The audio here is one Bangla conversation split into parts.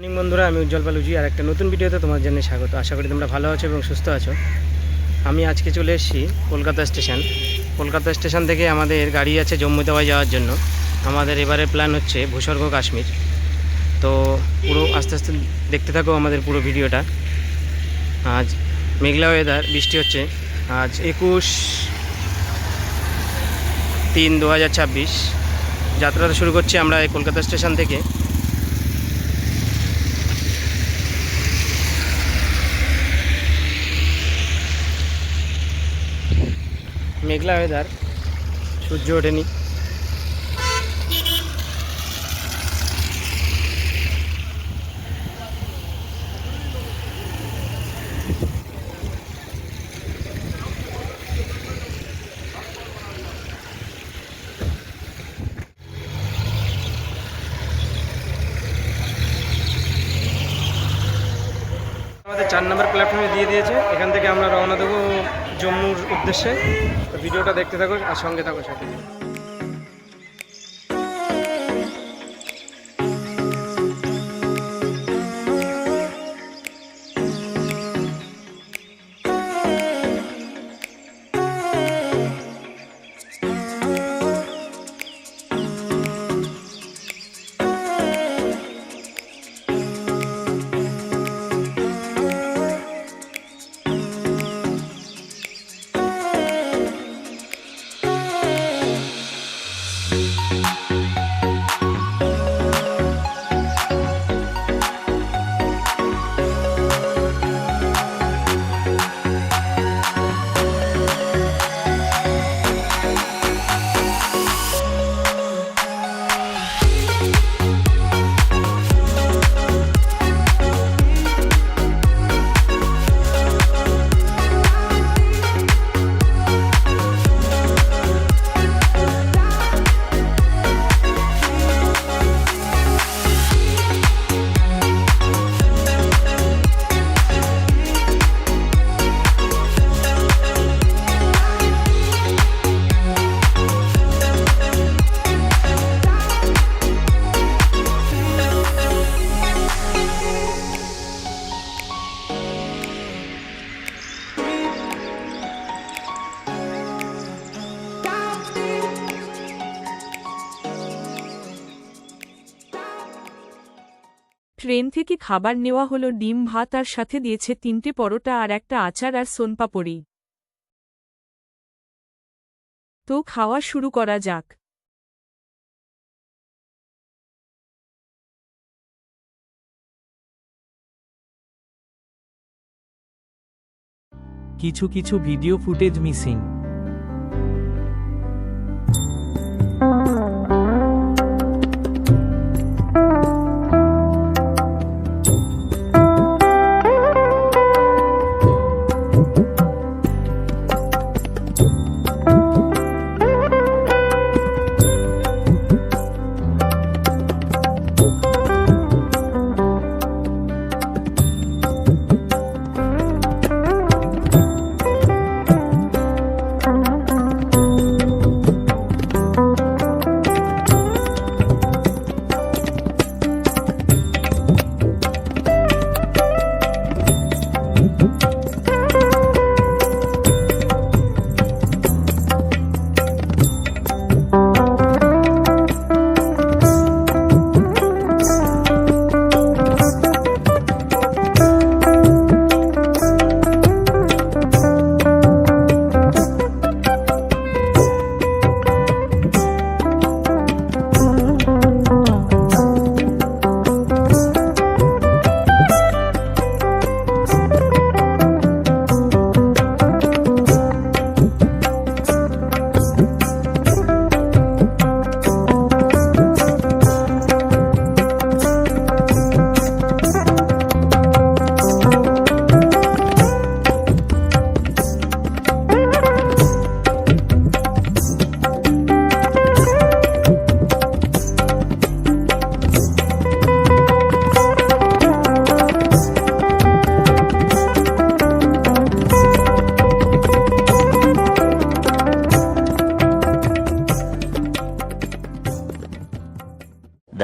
মর্নিং বন্ধুরা, আমি উজ্জ্বল পালুজি আর একটা নতুন ভিডিওতে তোমার জন্য স্বাগত। আশা করি তোমরা ভালো আছো এবং সুস্থ আছো। আমি আজকে চলে এসেছি কলকাতা স্টেশন। কলকাতা স্টেশন থেকে আমাদের গাড়ি আছে জম্মু তাওয়াই যাওয়ার জন্য। আমাদের এবারে প্ল্যান হচ্ছে ভূস্বর্গ কাশ্মীর। তো পুরো আস্তে আস্তে দেখতে থাকো আমাদের পুরো ভিডিওটা। আজ মেঘলা ওয়েদার, বৃষ্টি হচ্ছে। আজ 21/3/2026 যাত্রাটা শুরু করছি আমরা এই কলকাতা স্টেশন থেকে। মেঘলা ওয়েদার, সূর্য ওঠেনি। আমাদের 4 নম্বর প্ল্যাটফর্মে দিয়ে দিয়েছে। এখান থেকে আমরা রওনা দেবো জম্মুর উদ্দেশ্যে। তো ভিডিওটা দেখতে থাকো আর সঙ্গে থাকো সাথে। ট্রেন থেকে খাবার নেওয়া হলো ডিম ভাত, আর সাথে দিয়েছে 3টে পরোটা আর একটা আচার আর সোনপাপড়ি। তো খাওয়া শুরু করা যাক। কিছু কিছু video footage missing.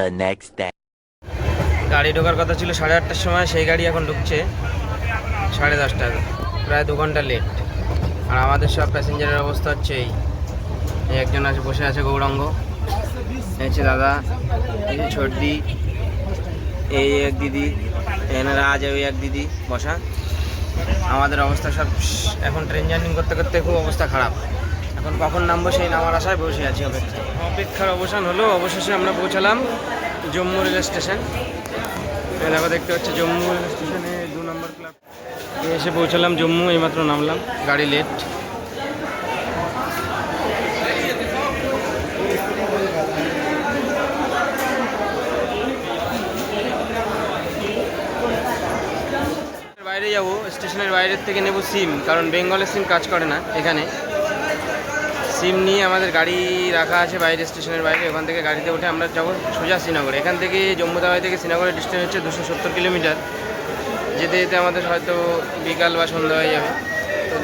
the next day. গাড়ি ঢোকার কথা ছিল 8:30টার সময়, সেই গাড়ি এখন ঢুকছে 10:30টায়, প্রায় 2 ঘন্টা লেট। আর আমাদের সব প্যাসেঞ্জারের অবস্থা হচ্ছে এই একজন আছে বসে আছে গৌরাঙ্গ, এই হচ্ছে দাদা, এই যে ছোটদি, এই এক দিদি, এনারা আজ ওই এক দিদি বসা। আমাদের অবস্থা সব এখন ট্রেন জার্নি করতে করতে খুব অবস্থা খারাপ। এখন কখন নামবো সেই নামার আশায় বসে আছি অপেক্ষার অবসান হলো। অবশেষে আমরা পৌঁছালাম জম্মু রেল স্টেশন। দেখো দেখতে হচ্ছে জম্মু রেল স্টেশনে 2 নম্বর ক্লাব এসে পৌঁছালাম জম্মু, এইমাত্র নামলাম, গাড়ি লেট। বাইরে যাবো, স্টেশনের বাইরের থেকে নেব সিম, কারণ বেঙ্গলের সিম কাজ করে না এখানে। সিম নিয়ে আমাদের গাড়ি রাখা আছে বাইরে, স্টেশনের বাইরে। ওখান থেকে গাড়িতে উঠে আমরা যাবো সোজা শ্রীনগরে। এখান থেকে জম্মু তাওয়াই থেকে শ্রীনগরের ডিস্টেন্স হচ্ছে 270 কিলোমিটার। যেতে যেতে আমাদের হয়তো বিকাল বা সন্ধ্যা হয়ে যাবে। তো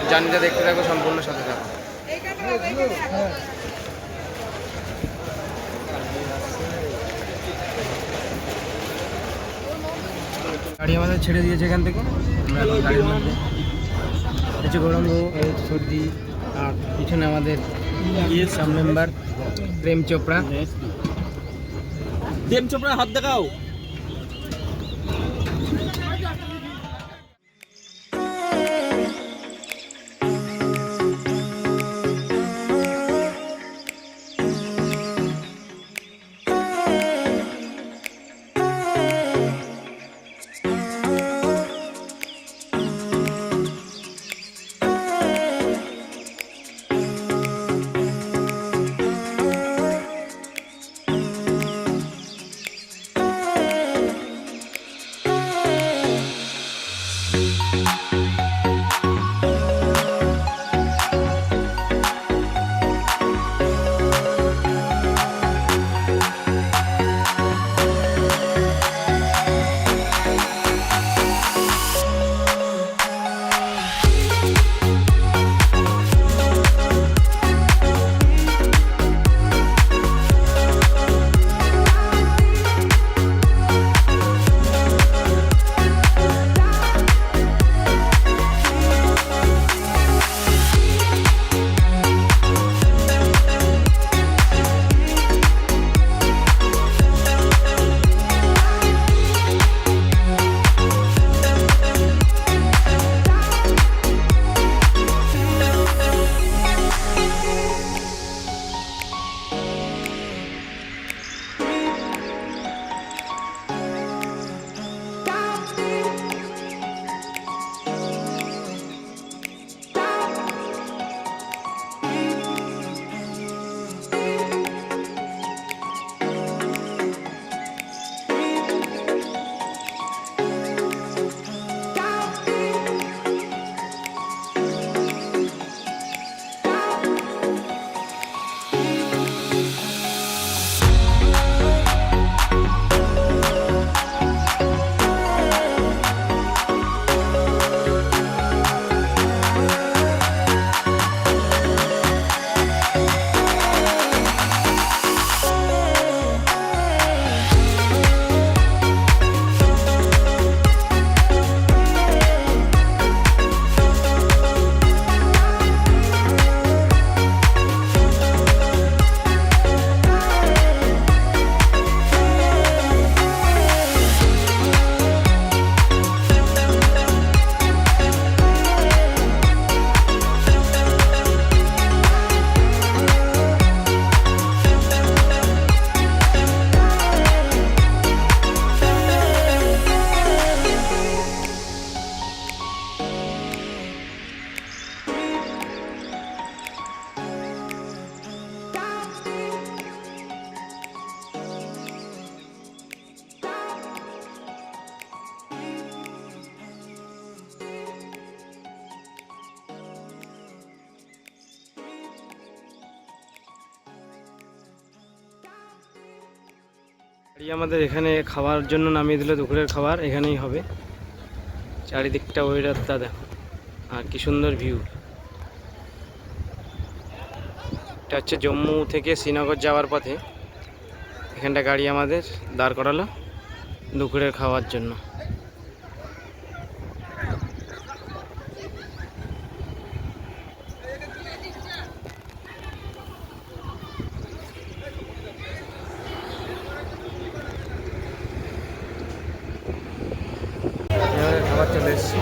জার্নিটা দেখতে থাকবো, সম্পূর্ণ সাথে থাকবো। গাড়ি আমাদের ছেড়ে দিয়েছে এখান থেকে। আমরা এখন গাড়ির মধ্যে হচ্ছে গৌরাঙ্গ, সর্দি, আর পিছনে আমাদের সাব মেম্বার প্রেম চোপড়া। হাত দেখাও। আমাদের এখানে খাওয়ার জন্য নামিয়ে দিল, দুপুরের খাবার এখানেই হবে। চারিদিকটা ওয়েদারটা দেখো, আর কি সুন্দর ভিউ। এটা হচ্ছে জম্মু থেকে শ্রীনগর যাওয়ার পথে, এখানটা গাড়ি আমাদের দাঁড় করালো। দুপুরের খাওয়ার জন্য। খাবার চলে এসেছি।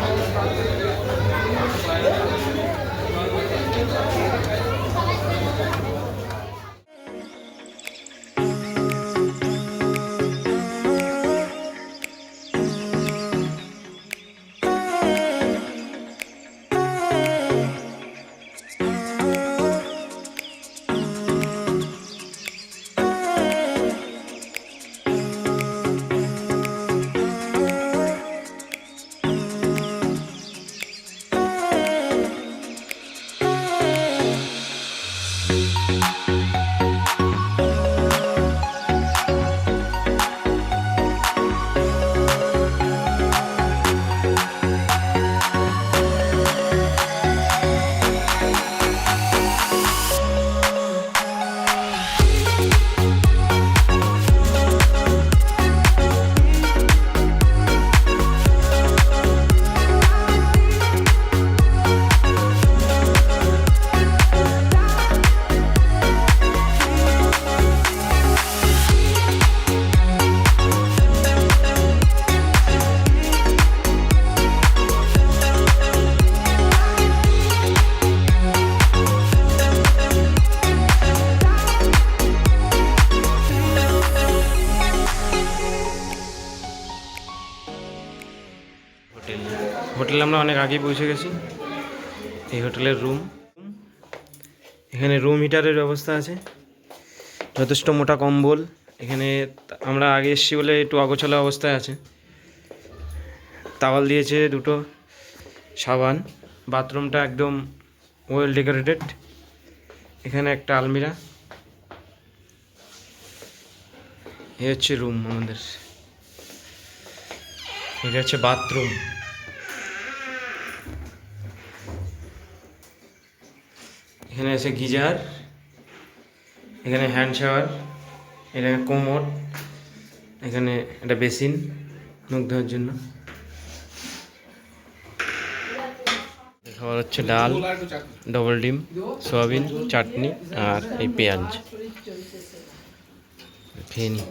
হোটেলে আমরা অনেক আগেই পৌঁছে গেছি। এই হোটেলের রুম, এখানে রুম হিটারের ব্যবস্থা আছে, যথেষ্ট মোটা কম্বল। এখানে আমরা আগে এসেছি বলে একটু অগোছালো অবস্থায় আছে। তাওয়াল দিয়েছে দুটো, সাবান। বাথরুমটা একদম ওয়েল ডেকোরেটেড। এখানে একটা আলমিরা। এই হচ্ছে রুম আমাদের, এটা হচ্ছে বাথরুম। এখানে আছে গিজার, এখানে হ্যান্ড শাওয়ার, এখানে কোমোড, এখানে একটা বেসিন মুখ ধোয়ার জন্য। খাবার হচ্ছে ডাল, ডবল ডিম, সয়াবিন, চাটনি আর এই পেঁয়াজ। খেয়ে নি।